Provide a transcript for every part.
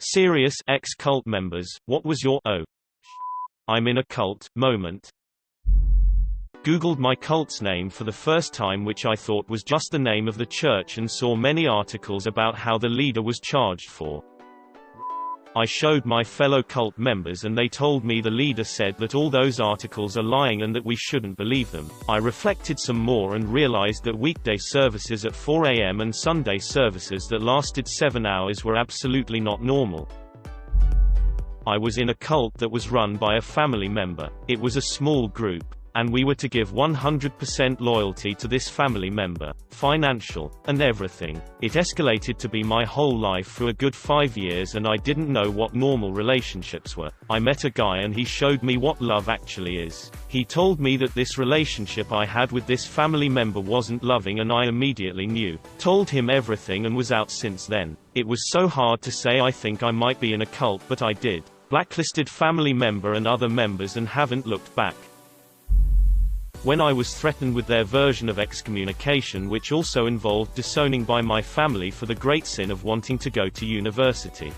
Serious ex-cult members, what was your "oh, I'm in a cult" moment? Googled my cult's name for the first time, which I thought was just the name of the church, and saw many articles about how the leader was charged for. I showed my fellow cult members and they told me the leader said that all those articles are lying and that we shouldn't believe them. I reflected some more and realized that weekday services at 4 a.m. and Sunday services that lasted 7 hours were absolutely not normal. I was in a cult that was run by a family member. It was a small group, and we were to give 100% loyalty to this family member, financial, and everything. It escalated to be my whole life for a good 5 years, and I didn't know what normal relationships were. I met a guy and he showed me what love actually is. He told me that this relationship I had with this family member wasn't loving, and I immediately knew. Told him everything and was out since then. It was so hard to say I think I might be in a cult, but I did. Blacklisted family member and other members and haven't looked back. When I was threatened with their version of excommunication, which also involved disowning by my family for the great sin of wanting to go to university.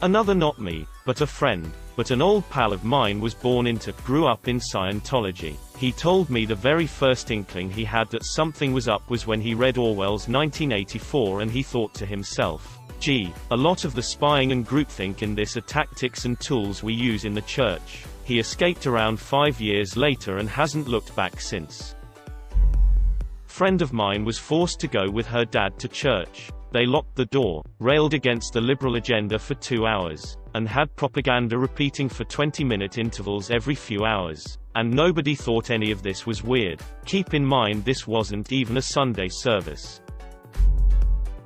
Another, not me, but a friend, but an old pal of mine, grew up in Scientology. He told me the very first inkling he had that something was up was when he read Orwell's 1984, and he thought to himself, gee, a lot of the spying and groupthink in this are tactics and tools we use in the church. He escaped around 5 years later and hasn't looked back since. Friend of mine was forced to go with her dad to church. They locked the door, railed against the liberal agenda for 2 hours, and had propaganda repeating for 20-minute intervals every few hours. And nobody thought any of this was weird. Keep in mind, this wasn't even a Sunday service.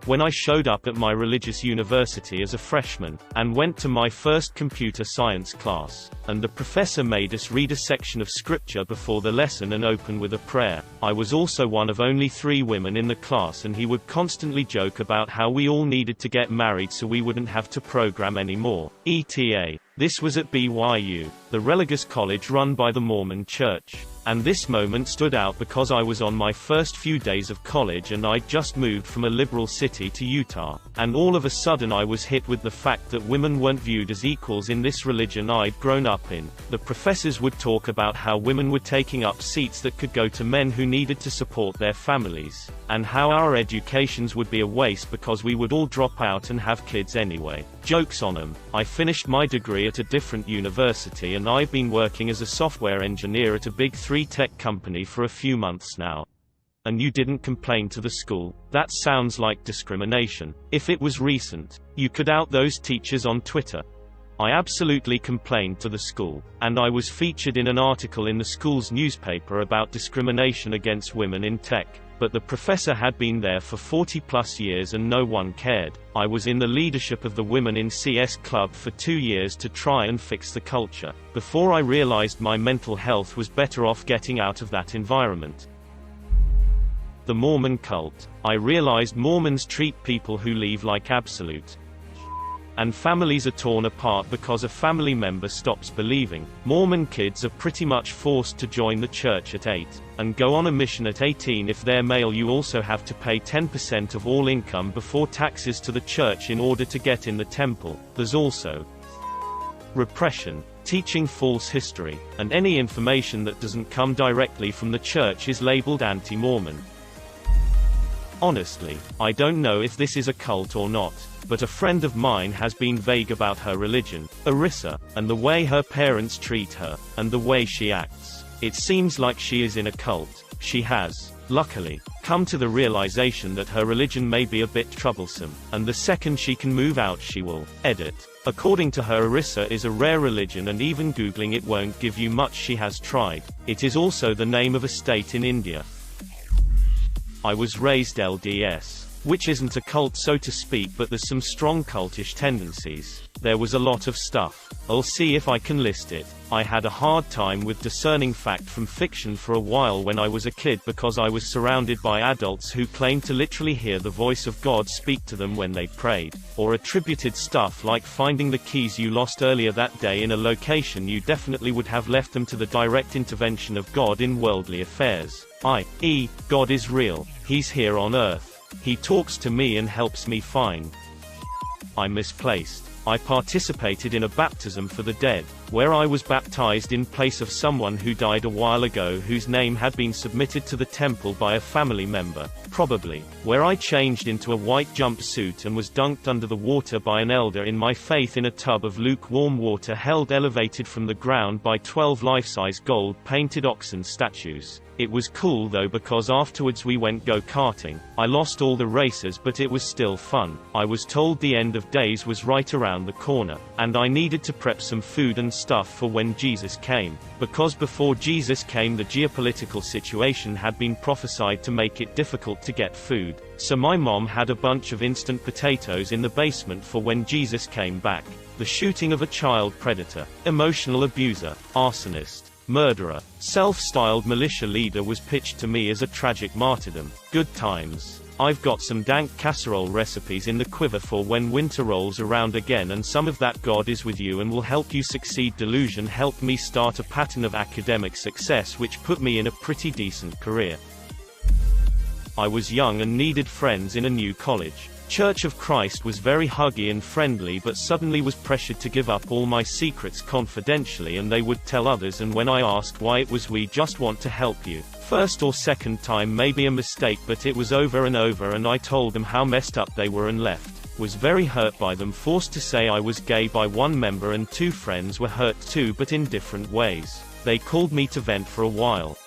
When I showed up at my religious university as a freshman, and went to my first computer science class, and the professor made us read a section of scripture before the lesson and open with a prayer, I was also one of only 3 women in the class, and he would constantly joke about how we all needed to get married so we wouldn't have to program anymore. ETA. This was at BYU, the religious college run by the Mormon Church. And this moment stood out because I was on my first few days of college and I'd just moved from a liberal city to Utah. And all of a sudden I was hit with the fact that women weren't viewed as equals in this religion I'd grown up in. The professors would talk about how women were taking up seats that could go to men who needed to support their families, and how our educations would be a waste because we would all drop out and have kids anyway. Jokes on 'em. I finished my degree at a different university and I've been working as a software engineer at a big 3 tech company for a few months now. And you didn't complain to the school? That sounds like discrimination. If it was recent, you could out those teachers on Twitter. I absolutely complained to the school, and I was featured in an article in the school's newspaper about discrimination against women in tech. But the professor had been there for 40+ years and no one cared. I was in the leadership of the Women in CS Club for 2 years to try and fix the culture, before I realized my mental health was better off getting out of that environment. The Mormon cult. I realized Mormons treat people who leave like absolute. And families are torn apart because a family member stops believing. Mormon kids are pretty much forced to join the church at 8, and go on a mission at 18 if they're male. You also have to pay 10% of all income before taxes to the church in order to get in the temple. There's also repression, teaching false history, and any information that doesn't come directly from the church is labeled anti-Mormon. Honestly, I don't know if this is a cult or not, but a friend of mine has been vague about her religion, Arissa, and the way her parents treat her, and the way she acts. It seems like she is in a cult. She has, luckily, come to the realization that her religion may be a bit troublesome, and the second she can move out she will edit. According to her, Arissa is a rare religion and even Googling it won't give you much. She has tried. It is also the name of a state in India. I was raised LDS, which isn't a cult so to speak, but there's some strong cultish tendencies. There was a lot of stuff. I'll see if I can list it. I had a hard time with discerning fact from fiction for a while when I was a kid because I was surrounded by adults who claimed to literally hear the voice of God speak to them when they prayed, or attributed stuff like finding the keys you lost earlier that day in a location you definitely would have left them to the direct intervention of God in worldly affairs. I.e., God is real. He's here on earth. He talks to me and helps me find I misplaced. I participated in a baptism for the dead, where I was baptized in place of someone who died a while ago whose name had been submitted to the temple by a family member, probably, where I changed into a white jumpsuit and was dunked under the water by an elder in my faith in a tub of lukewarm water held elevated from the ground by 12 life-size gold-painted oxen statues. It was cool though because afterwards we went go-karting. I lost all the races but it was still fun. I was told the end of days was right around the corner, and I needed to prep some food and stuff for when Jesus came, because before Jesus came the geopolitical situation had been prophesied to make it difficult to get food, so my mom had a bunch of instant potatoes in the basement for when Jesus came back. The shooting of a child predator, emotional abuser, arsonist, murderer, self-styled militia leader was pitched to me as a tragic martyrdom. Good times. I've got some dank casserole recipes in the quiver for when winter rolls around again, and some of that God is with you and will help you succeed delusion helped me start a pattern of academic success which put me in a pretty decent career. I was young and needed friends in a new college. Church of Christ was very huggy and friendly but suddenly was pressured to give up all my secrets confidentially and they would tell others, and when I asked why it was we just want to help you. First or second time maybe a mistake but it was over and over and I told them how messed up they were and left. Was very hurt by them, forced to say I was gay by one member and two friends were hurt too but in different ways. They called me to vent for a while.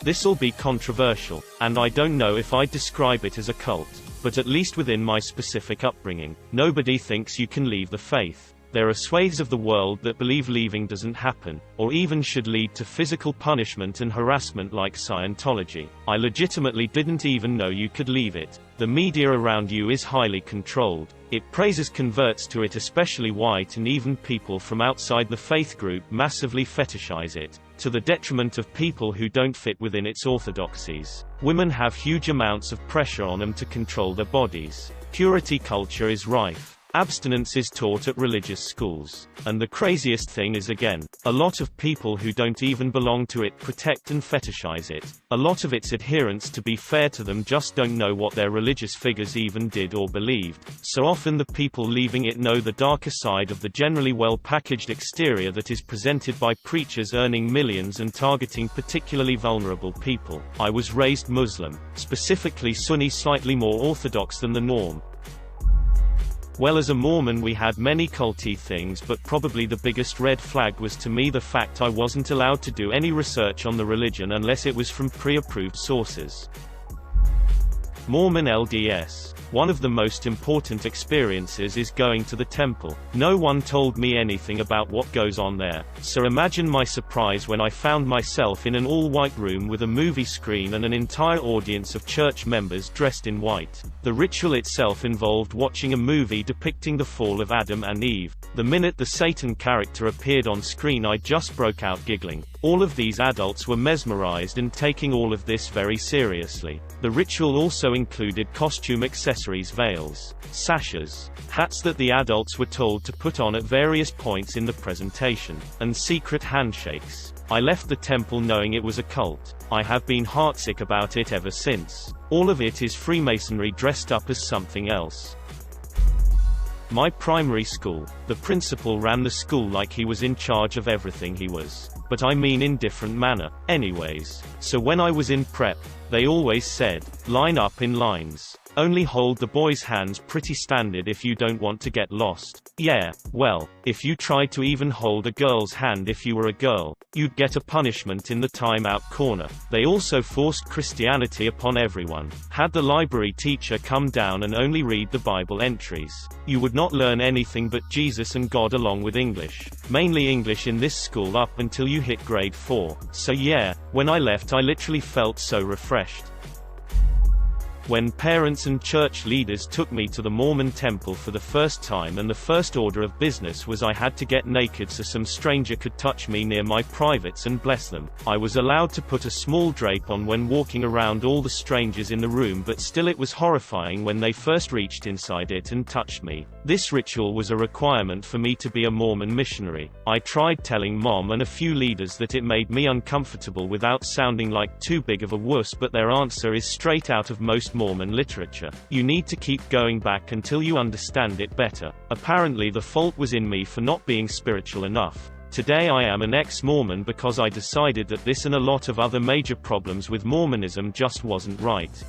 This'll be controversial, and I don't know if I'd describe it as a cult. But at least within my specific upbringing, nobody thinks you can leave the faith. There are swathes of the world that believe leaving doesn't happen, or even should lead to physical punishment and harassment like Scientology. I legitimately didn't even know you could leave it. The media around you is highly controlled. It praises converts to it, especially white, and even people from outside the faith group massively fetishize it, to the detriment of people who don't fit within its orthodoxies. Women have huge amounts of pressure on them to control their bodies. Purity culture is rife. Abstinence is taught at religious schools. And the craziest thing is, again, a lot of people who don't even belong to it protect and fetishize it. A lot of its adherents, to be fair to them, just don't know what their religious figures even did or believed. So often the people leaving it know the darker side of the generally well-packaged exterior that is presented by preachers earning millions and targeting particularly vulnerable people. I was raised Muslim, specifically Sunni, slightly more orthodox than the norm. Well, as a Mormon we had many culty things, but probably the biggest red flag was to me the fact I wasn't allowed to do any research on the religion unless it was from pre-approved sources. Mormon LDS. One of the most important experiences is going to the temple. No one told me anything about what goes on there, so imagine my surprise when I found myself in an all-white room with a movie screen and an entire audience of church members dressed in white. The ritual itself involved watching a movie depicting the fall of Adam and Eve. The minute the Satan character appeared on screen I just broke out giggling. All of these adults were mesmerized and taking all of this very seriously. The ritual also included costume accessories, veils, sashes, hats that the adults were told to put on at various points in the presentation, and secret handshakes. I left the temple knowing it was a cult. I have been heartsick about it ever since. All of it is Freemasonry dressed up as something else. My primary school. The principal ran the school like he was in charge of everything. He was. But I mean in different manner. Anyways. So when I was in prep, they always said, line up in lines. Only hold the boys' hands, pretty standard if you don't want to get lost. Yeah, well, if you tried to even hold a girl's hand if you were a girl, you'd get a punishment in the timeout corner. They also forced Christianity upon everyone. Had the library teacher come down and only read the Bible entries. You would not learn anything but Jesus and God along with English. Mainly English in this school up until you hit grade 4. So yeah, when I left I literally felt so refreshed. When parents and church leaders took me to the Mormon temple for the first time, and the first order of business was I had to get naked so some stranger could touch me near my privates and bless them. I was allowed to put a small drape on when walking around all the strangers in the room, but still it was horrifying when they first reached inside it and touched me. This ritual was a requirement for me to be a Mormon missionary. I tried telling Mom and a few leaders that it made me uncomfortable without sounding like too big of a wuss, but their answer is straight out of most Mormon literature. You need to keep going back until you understand it better. Apparently the fault was in me for not being spiritual enough. Today I am an ex-Mormon because I decided that this and a lot of other major problems with Mormonism just wasn't right.